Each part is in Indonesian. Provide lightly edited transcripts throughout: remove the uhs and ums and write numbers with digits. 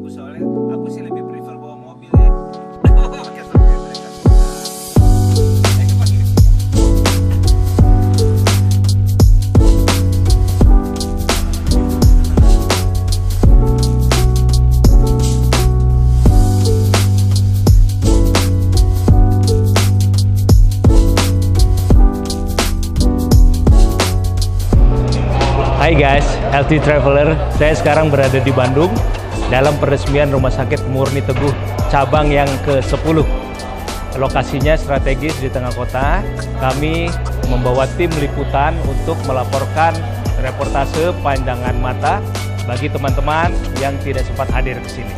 bagus soalnya aku sih lebih prefer bawa mobil ya. Oke, sampai mereka. Hai guys, Healthy Traveler. Saya sekarang berada di Bandung dalam peresmian Rumah Sakit Murni Teguh cabang yang ke-10. Lokasinya strategis di tengah kota. Kami membawa tim liputan untuk melaporkan reportase pandangan mata bagi teman-teman yang tidak sempat hadir ke sini.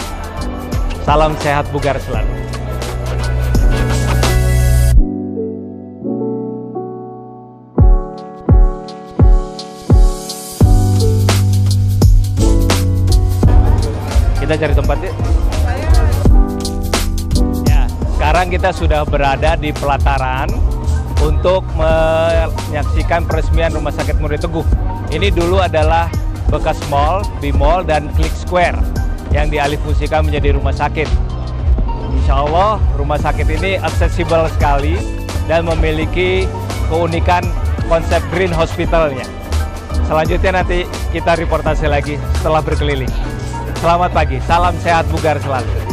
Salam sehat bugar selalu. Kita cari tempat yuk. Ya, sekarang kita sudah berada di pelataran untuk menyaksikan peresmian Rumah Sakit Murni Teguh. Ini dulu adalah bekas mall, B-Mall dan Click Square yang dialihfungsikan menjadi rumah sakit. Insya Allah rumah sakit ini aksesibel sekali dan memiliki keunikan konsep green hospitalnya. Selanjutnya nanti kita reportase lagi setelah berkeliling. Selamat pagi, salam sehat bugar selalu.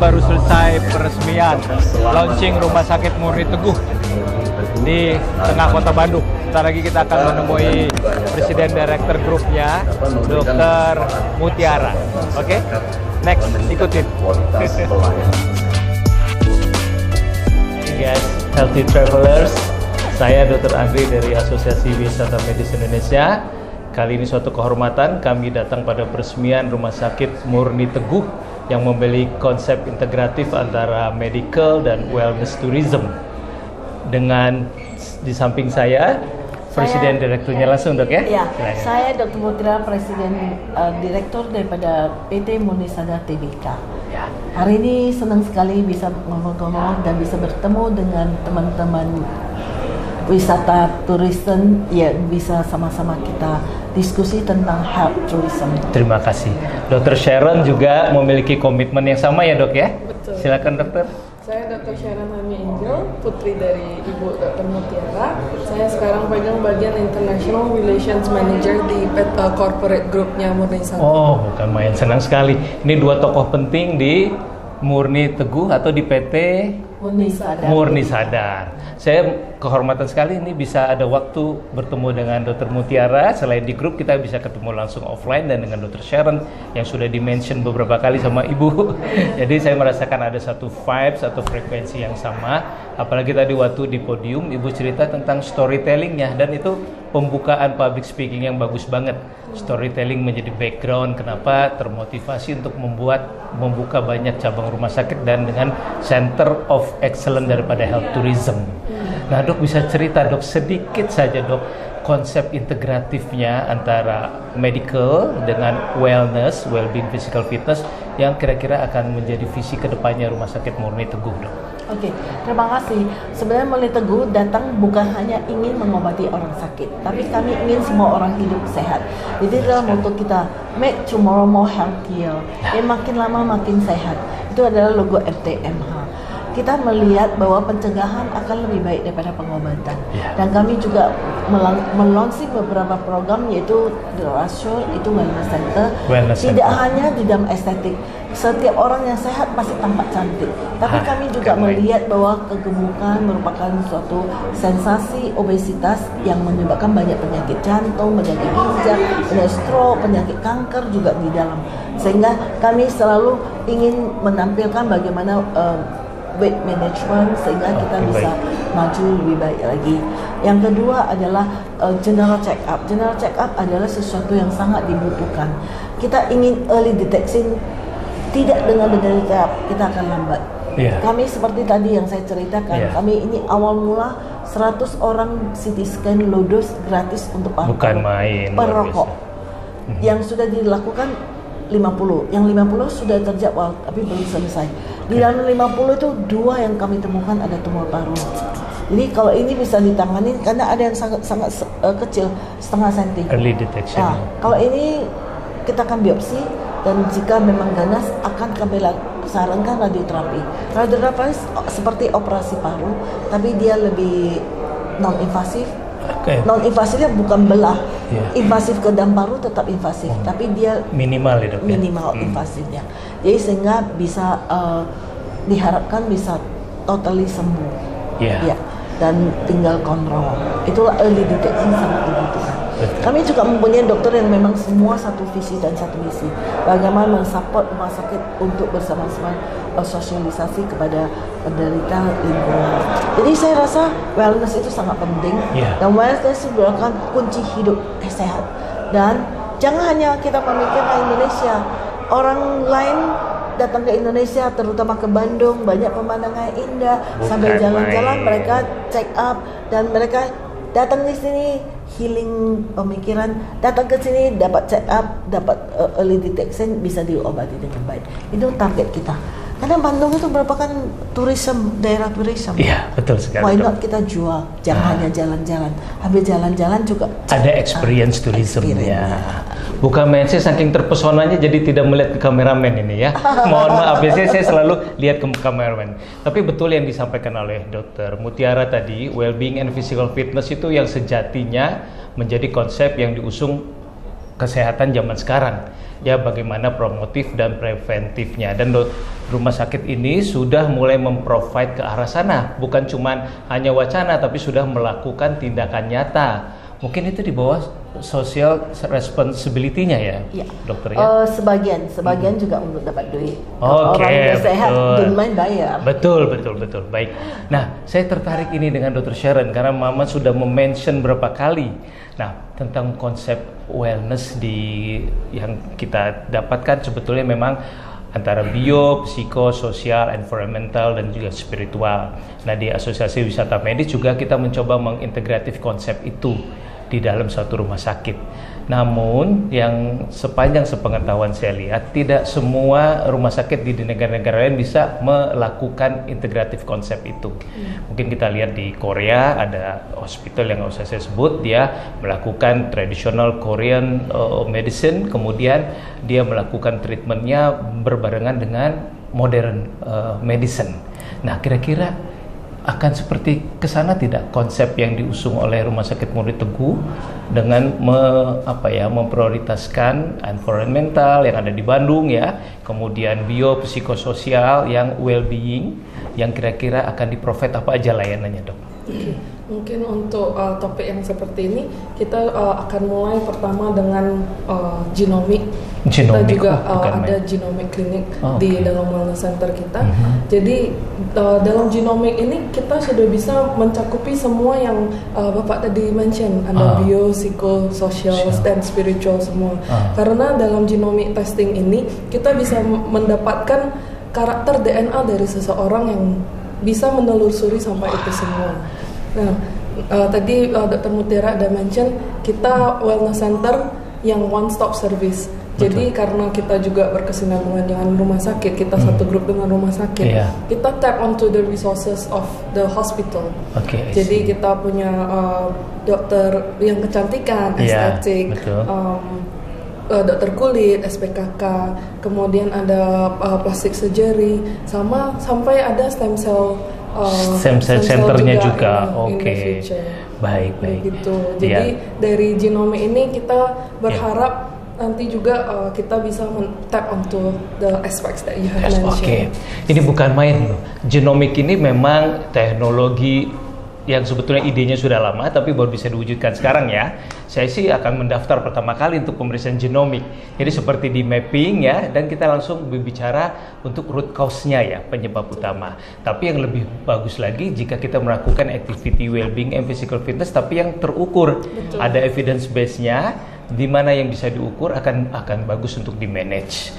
Baru selesai peresmian launching Rumah Sakit Murni Teguh di tengah kota Bandung. Sebentar lagi kita akan menemui Presiden Director Grupnya, Dr. Mutiara. Oke, next, ikutin. Hey guys, Healthy Travelers. Saya Dr. Andri dari Asosiasi Wisata Medis Indonesia. Kali ini suatu kehormatan kami datang pada peresmian Rumah Sakit Murni Teguh yang memiliki konsep integratif antara medical dan wellness tourism. Dengan di samping saya Presiden Direkturnya langsung, Dok ya? Ya, saya Dr. Mutiara, Presiden Direktur daripada PT Murni Sadar Tbk. Ya. Hari ini senang sekali bisa ngomong-ngomong dan bisa bertemu dengan teman-teman wisata tourism, ya bisa sama-sama kita diskusi tentang health tourism. Terima kasih. Dr. Sharon juga memiliki komitmen yang sama ya, Dok ya? Betul. Silakan, Dokter. Saya Dr. Sharon Hami Angel, putri dari Ibu Dr. Mutiara. Saya sekarang pegang bagian International Relations Manager di corporate groupnya Murni Sadar. Oh, bukan main, senang sekali. Ini dua tokoh penting di Murni Teguh atau di PT Murni Sadar. Murni Sadar. Saya kehormatan sekali ini bisa ada waktu bertemu dengan Dr. Mutiara. Selain di grup kita bisa ketemu langsung offline dan dengan Dr. Sharon yang sudah di-mention beberapa kali sama Ibu. Jadi saya merasakan ada satu vibes atau frekuensi yang sama. Apalagi tadi waktu di podium Ibu cerita tentang storytellingnya dan itu pembukaan public speaking yang bagus banget. Storytelling menjadi background kenapa termotivasi untuk membuka banyak cabang rumah sakit dan dengan center of excellence daripada health tourism. Nah, Dok bisa cerita, Dok, sedikit saja, Dok, konsep integratifnya antara medical dengan wellness, well-being, physical fitness yang kira-kira akan menjadi visi kedepannya Rumah Sakit Murni Teguh, Dok. Oke, terima kasih. Sebenarnya Murni Teguh datang bukan hanya ingin mengobati orang sakit, tapi kami ingin semua orang hidup sehat. Jadi dalam motto kita, make tomorrow more healthier. Yang makin lama makin sehat. Itu adalah logo RTMH. Kita melihat bahwa pencegahan akan lebih baik daripada pengobatan. Dan kami juga melunching beberapa program yaitu The Ratio, itu Wellness Center. Tidak hanya di dalam estetik. Setiap orang yang sehat pasti tampak cantik. Tapi kami juga melihat bahwa kegemukan merupakan suatu sensasi obesitas yang menyebabkan banyak penyakit jantung, penyakit ginjal, penyakit stroke, penyakit kanker juga di dalam. Sehingga kami selalu ingin menampilkan bagaimana weight management sehingga kita bisa maju lebih baik lagi. Yang kedua adalah general check up. General check up adalah sesuatu yang sangat dibutuhkan. Kita ingin early detection tidak dengan menderita kita akan lambat. Iya. Kami seperti tadi yang saya ceritakan, Iya. kami ini awal mula 100 orang CT scan low dose gratis untuk Bukan main, luar perokok. biasa. Yang sudah dilakukan 50, yang 50 sudah terjadwal tapi belum selesai. Di dalam 50 itu 2 yang kami temukan ada tumor paru. Jadi kalau ini bisa ditangani karena ada yang sangat kecil, setengah senti. Early detection. Nah, kalau ini kita akan biopsi dan jika memang ganas akan kami sarankan radioterapi. Radioterapi seperti operasi paru, tapi dia lebih non-invasif. Oke. Non-invasifnya bukan belah, Iya. invasif ke dalam paru tetap invasif, tapi dia Minimal ya, Dok, ya? minimal invasifnya. Jadi sehingga bisa diharapkan bisa totally sembuh. Iya. Ya, dan tinggal kontrol. Itulah early detection sangat dibutuhkan. Kami juga mempunyai dokter yang memang semua satu visi dan satu misi. Bagaimana mensupport rumah sakit untuk bersama-sama sosialisasi kepada penderita lingkungan. Jadi saya rasa wellness itu sangat penting. Yeah. Dan wellness itu merupakan kunci hidup sehat. Dan jangan hanya kita memikirkan Indonesia. Orang lain datang ke Indonesia, terutama ke Bandung, banyak pemandangan indah. Bukan Sambil jalan-jalan main. mereka check up dan mereka datang di sini healing pemikiran, datang ke sini dapat check up, dapat early detection, bisa diobati dengan baik. Itu target kita. Karena Bandung itu merupakan daerah tourism. Iya, betul sekali. Why Dok. not kita jual? Jangan hanya jalan-jalan. Habis jalan-jalan juga Ada experience tourism ya. Bukan main, saya saking terpesonanya jadi tidak melihat ke kameramen ini ya. Mohon maaf, biasanya saya selalu lihat ke kameramen. Tapi betul yang disampaikan oleh Dr. Mutiara tadi, well-being and physical fitness itu yang sejatinya menjadi konsep yang diusung kesehatan zaman sekarang. Ya, bagaimana promotif dan preventifnya. Dan rumah sakit ini sudah mulai memprovide ke arah sana. Bukan cuma hanya wacana, tapi sudah melakukan tindakan nyata. Mungkin itu di bawah social responsibility-nya ya, ya. dokter ya? Sebagian juga untuk dapat duit. Kalau Oke, orang udah sehat, betul. don't mind bayar. Betul. Baik. Nah, saya tertarik ini dengan Dr. Sharon karena Mama sudah mention berapa kali. Nah, tentang konsep wellness yang kita dapatkan sebetulnya memang antara bio, psikososial, environmental, dan juga spiritual. Nah, di Asosiasi Wisata Medis juga kita mencoba mengintegratif konsep itu di dalam suatu rumah sakit. Namun, yang sepanjang sepengetahuan saya lihat, tidak semua rumah sakit di negara-negara lain bisa melakukan integratif konsep itu. Mungkin kita lihat di Korea, ada hospital yang nggak usah saya sebut, dia melakukan traditional Korean medicine, kemudian dia melakukan treatmentnya berbarengan dengan modern medicine. Nah, kira-kira akan seperti kesana tidak konsep yang diusung oleh Rumah Sakit Murid Teguh dengan memprioritaskan environmental yang ada di Bandung ya, kemudian bio psikososial yang well-being, yang kira-kira akan di-provide apa aja layanannya, Dok? Mungkin untuk topik yang seperti ini kita akan mulai pertama dengan genomic. Kita juga ada genomic clinic di dalam wellness center kita. Jadi dalam genomic ini kita sudah bisa mencakupi semua yang Bapak tadi mention, ada bio, psikososial, dan spiritual semua. Karena dalam genomic testing ini kita bisa mendapatkan karakter DNA dari seseorang yang bisa menelusuri sampai itu semua. Nah, tadi Dr. Mutiara ada mention kita wellness center yang one stop service. Jadi karena kita juga berkesinambungan dengan rumah sakit, kita satu grup dengan rumah sakit, kita tap onto the resources of the hospital. Jadi kita punya dokter yang kecantikan, estetik, dokter kulit, SPKK, kemudian ada plastik surgery, sampai ada stem cell centernya juga. Oke. Baik. Gitu. Jadi dari genomic ini kita berharap nanti juga kita bisa tap onto the aspects that you have mentioned. Ini bukan main loh. Genomic ini memang teknologi yang sebetulnya idenya sudah lama tapi baru bisa diwujudkan sekarang ya. Saya sih akan mendaftar pertama kali untuk pemeriksaan genomik. Jadi seperti di mapping ya, dan kita langsung berbicara untuk root cause-nya ya, penyebab utama. Tapi yang lebih bagus lagi jika kita melakukan activity well-being and physical fitness tapi yang terukur. Ada evidence base-nya. di mana yang bisa diukur akan bagus untuk di manage.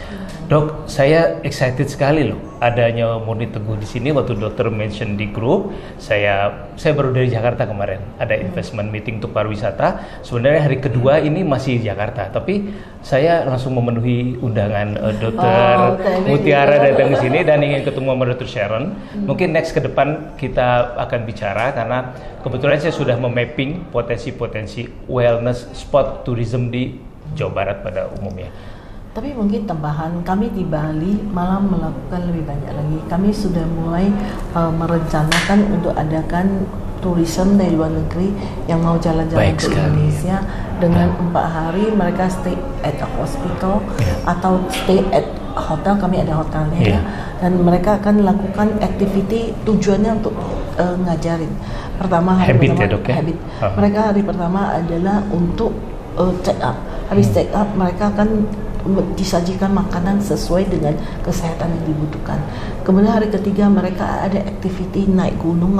Dok, saya excited sekali loh adanya Murni Teguh di sini. Waktu dokter mention di grup, saya baru dari Jakarta kemarin, ada investment meeting untuk pariwisata. Sebenarnya hari kedua ini masih di Jakarta, tapi saya langsung memenuhi undangan dokter Mutiara datang ke sini dan ingin ketemu sama Dr. Sharon. Mungkin next ke depan kita akan bicara, karena kebetulan saya sudah memapping potensi-potensi wellness spot tourism di Jawa Barat pada umumnya. Tapi mungkin tambahan, kami di Bali malah melakukan lebih banyak lagi. Kami sudah mulai merencanakan untuk adakan tourism dari luar negeri yang mau jalan-jalan ke Indonesia dengan 4 hari mereka stay at a hospital atau stay at hotel. Kami ada hotelnya dan mereka akan lakukan activity tujuannya untuk ngajarin. Pertama hari habit pertama ya, Dok, ya? Habit. Mereka hari pertama adalah untuk check up. Habis check up mereka akan disajikan makanan sesuai dengan kesehatan yang dibutuhkan. Kemudian hari ketiga mereka ada activity naik gunung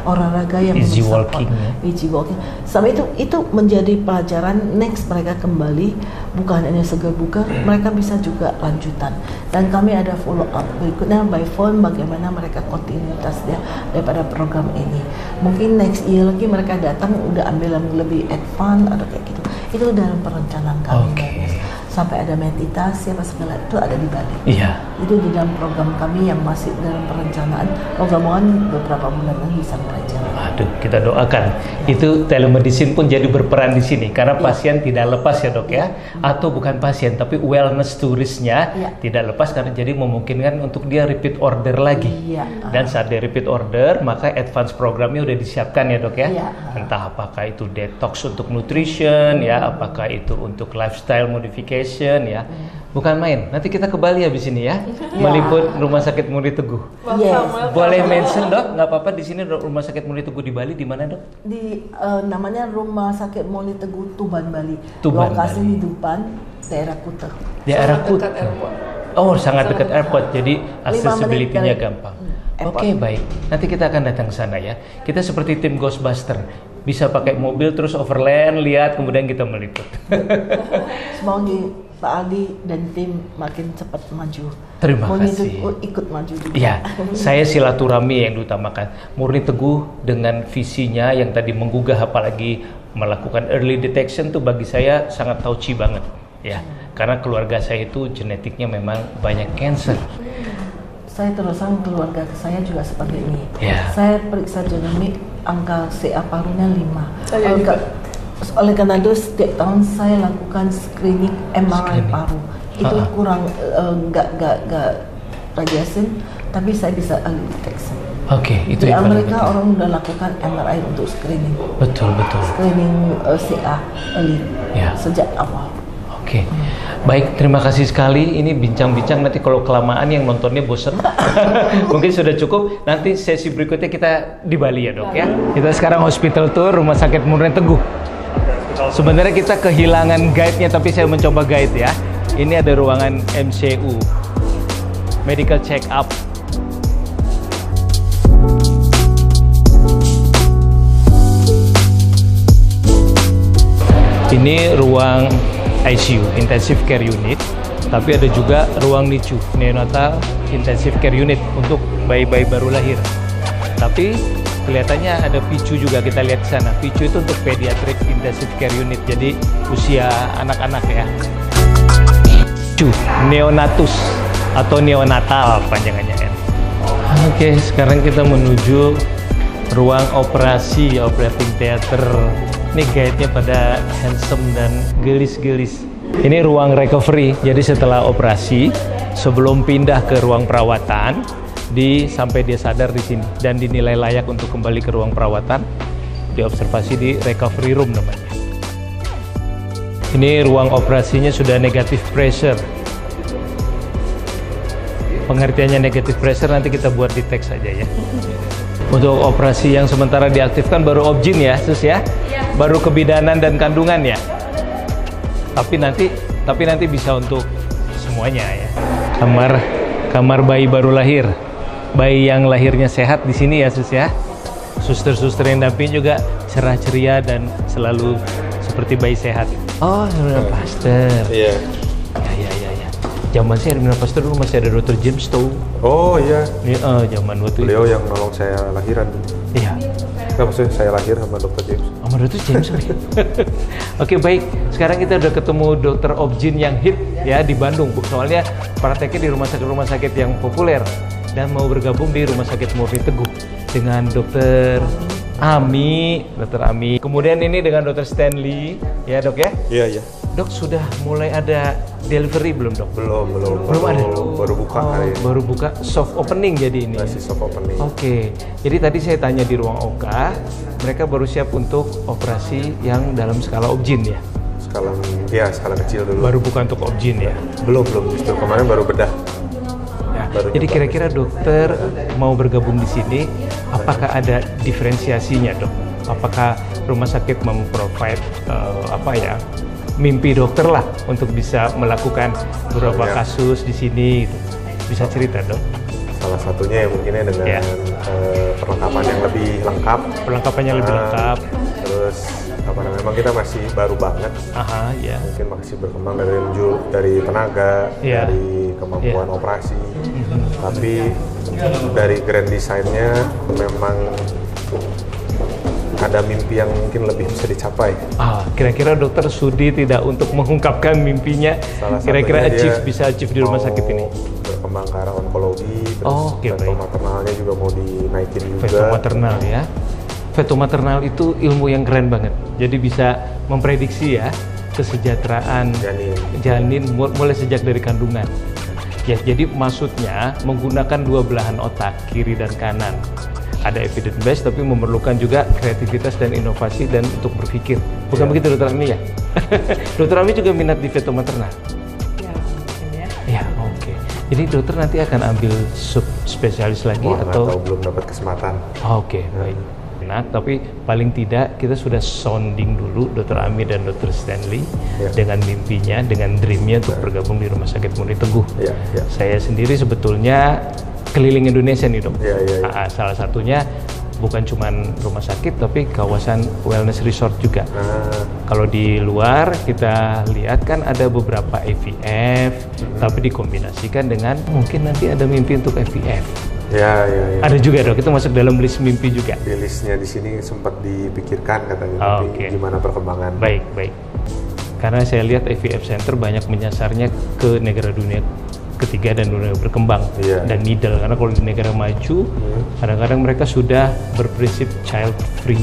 olahraga yang easy walking. Easy walking. Sampai itu menjadi pelajaran next mereka kembali, bukan hanya segar bugar, mereka bisa juga lanjutan. Dan kami ada follow up berikutnya by phone bagaimana mereka kontinuitasnya daripada program ini. Mungkin next year lagi mereka datang udah ambil yang lebih advance atau kayak gitu. Itu dalam perencanaan kami. Sampai ada meditasi apa segala itu ada di Bali. Iya. Itu di dalam program kami yang masih dalam perencanaan. Moga-moga beberapa bulan lagi bisa mulai jalan. Aduh, kita doakan. Itu telemedicine pun jadi berperan di sini karena pasien tidak lepas ya, Dok ya. Atau bukan pasien tapi wellness turisnya tidak lepas, karena jadi memungkinkan untuk dia repeat order lagi. Dan saat dia repeat order, maka advance programnya udah disiapkan ya, Dok ya. Entah apakah itu detox untuk nutrition ya, apakah itu untuk lifestyle modification ya, bukan main. Nanti kita ke Bali habis ini ya, meliput Rumah Sakit Murni Teguh. Boleh mention, Dok? Nggak apa-apa di sini Rumah Sakit Murni Teguh di Bali di mana, Dok? Di namanya Rumah Sakit Murni Teguh Tuban, Bali. Tuban, lokasi Bali. di depan daerah Kuta. Daerah Kuta. Oh, sangat dekat airport, jadi accessibility-nya gampang. Oke, baik. Nanti kita akan datang ke sana ya. Kita seperti tim Ghostbuster, bisa pakai mobil terus overland, lihat, kemudian kita meliput. Semoga Pak Aldi dan tim makin cepat maju. Terima kasih. Ikut maju juga. Ya, saya silaturahmi yang diutamakan. Murni Teguh dengan visinya yang tadi menggugah, apalagi melakukan early detection tuh bagi saya sangat touchy banget ya. Karena keluarga saya itu genetiknya memang banyak cancer. Saya terus terang keluarga saya juga seperti ini. Yeah. Saya periksa genomik, angka CA parunya 5. Oleh karena itu setiap tahun saya lakukan screening MRI paru. Itu kurang nggak radiation, tapi saya bisa early detection. Oke, itu di yang Amerika paling orang udah lakukan MRI untuk screening. Betul. Screening CA early sejak awal. Oke. Baik, terima kasih sekali. Ini bincang-bincang, nanti kalau kelamaan yang nontonnya bosen. Mungkin sudah cukup. Nanti sesi berikutnya kita di Bali ya, Dok ya. Kita sekarang hospital tour Rumah Sakit Murni Teguh. Sebenarnya kita kehilangan guide-nya, tapi saya mencoba guide ya. Ini ada ruangan MCU, medical check up. Ini ruang ICU, Intensive Care Unit, tapi ada juga ruang NICU, Neonatal Intensive Care Unit untuk bayi-bayi baru lahir. Tapi kelihatannya ada PICU juga, kita lihat di sana. PICU itu untuk Pediatric Intensive Care Unit, jadi usia anak-anak ya. PICU, Neonatus atau Neonatal panjangannya ya. Oke, sekarang kita menuju ruang operasi, operating theater. Ini guide-nya pada handsome dan gelis-gelis. Ini ruang recovery, jadi setelah operasi, sebelum pindah ke ruang perawatan, sampai dia sadar di sini dan dinilai layak untuk kembali ke ruang perawatan, diobservasi di recovery room namanya. Ini ruang operasinya sudah negative pressure. Pengertiannya negative pressure nanti kita buat di teks saja ya. Untuk operasi yang sementara diaktifkan baru obgyn ya, Sus ya? Baru kebidanan dan kandungan ya. Tapi nanti bisa untuk semuanya ya. Kamar bayi baru lahir. Bayi yang lahirnya sehat di sini ya, Sus ya. Suster-suster yang damping juga cerah ceria dan selalu seperti bayi sehat. Oh, Hermina Pasteur. Iya. Ya. Zaman saya Hermina Pasteur dulu masih ada Dr. James Stowe. Oh iya. Zaman waktu Beliau itu. yang nolong saya lahiran. Iya. Nggak, maksudnya saya lahir sama Dr. James. Sama Dr. James. Oke, baik. Sekarang kita udah ketemu Dr. Objin yang hit ya di Bandung, Bu. Soalnya prakteknya di rumah sakit yang populer dan mau bergabung di Rumah Sakit Murni Teguh dengan Dr. Ami. Kemudian ini dengan Dr. Stanley, ya Dok ya? Iya. Dok, sudah mulai ada delivery belum, Dok? Belum ada. Baru buka hari ini. Baru buka soft opening jadi ini. Masih soft opening. Oke. Jadi tadi saya tanya di ruang OK, mereka baru siap untuk operasi yang dalam skala objin ya? Skala kecil dulu. Baru bukan untuk objin ya? Belum, justru kemarin baru bedah. Ya. Baru Jadi nyoba. kira-kira dokter mau bergabung di sini, apakah ada diferensiasinya, Dok? Apakah rumah sakit memprovide mimpi dokter lah untuk bisa melakukan beberapa Ya. kasus di sini gitu. Bisa cerita, Dok? Salah satunya ya mungkinnya dengan Ya. perlengkapan yang lebih lengkap. Perlengkapannya lebih lengkap. Terus memang kita masih baru banget. Aha, ya. Mungkin masih berkembang dari tenaga, Ya. dari kemampuan operasi. Tapi dari grand design-nya memang ada mimpi yang mungkin lebih bisa dicapai. Kira-kira dokter sudi tidak untuk mengungkapkan mimpinya? Salah Kira-kira satunya dia bisa achieve di rumah sakit ini? Berkembang ke arah onkologi, terus Oke, baik. maternalnya juga mau dinaikin juga. Fetomaternal ya. Fetomaternal itu ilmu yang keren banget. Jadi bisa memprediksi ya kesejahteraan janin mulai sejak dari kandungan. Ya, jadi maksudnya menggunakan dua belahan otak, kiri dan kanan. Ada evidence based tapi memerlukan juga kreativitas dan inovasi dan untuk berpikir. Bukan begitu Dr. Ami ya? Dr. Ami juga minat di fetomaternal? Ya, mungkin ya. Ya, oke. Jadi dokter nanti akan ambil subspesialis lagi Nggak atau? tahu, belum dapat kesempatan. Oke, baik. Nah, tapi paling tidak kita sudah sounding dulu Dr. Ami dan Dr. Stanley dengan mimpinya, dengan dreamnya untuk bergabung di Rumah Sakit Murni Teguh. Ya. Saya sendiri sebetulnya keliling Indonesia nih, Dok. Ya. Salah satunya bukan cuma rumah sakit tapi kawasan wellness resort juga. Kalau di luar kita lihat kan ada beberapa IVF, tapi dikombinasikan dengan mungkin nanti ada mimpi untuk IVF. Ya. Ada juga, Dok, itu masuk dalam list mimpi juga. Di listnya di sini sempat dipikirkan katanya, gimana perkembangan. Baik. Karena saya lihat IVF Center banyak menyasarnya ke negara dunia ketiga dan dunia berkembang dan middle. Karena kalau di negara maju, kadang-kadang mereka sudah berprinsip child free.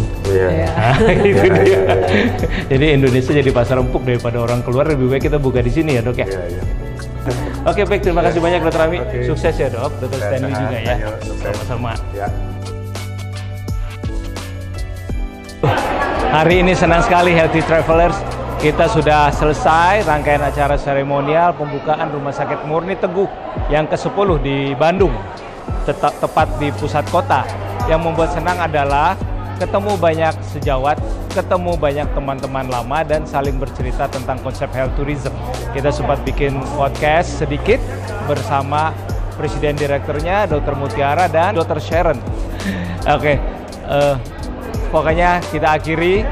Jadi Indonesia jadi pasar empuk daripada orang keluar, lebih baik kita buka di sini ya, Dok ya. Oke, baik, terima kasih banyak Dr. Ami. Sukses ya, Dok. Dr. Stanley juga ya. Sama-sama. Hari ini senang sekali Healthy Travelers. Kita sudah selesai rangkaian acara seremonial pembukaan Rumah Sakit Murni Teguh yang ke-10 di Bandung. Tepat di pusat kota. Yang membuat senang adalah ketemu banyak sejawat, ketemu banyak teman-teman lama dan saling bercerita tentang konsep health tourism. Kita sempat bikin podcast sedikit bersama Presiden Direkturnya Dr. Mutiara dan Dr. Sharon. Pokoknya kita akhiri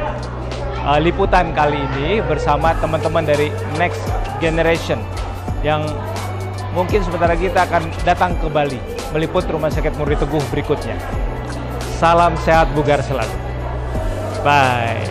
liputan kali ini bersama teman-teman dari Next Generation yang mungkin sebentar lagi kita akan datang ke Bali meliput Rumah Sakit Murni Teguh berikutnya. Salam sehat bugar selalu. Bye.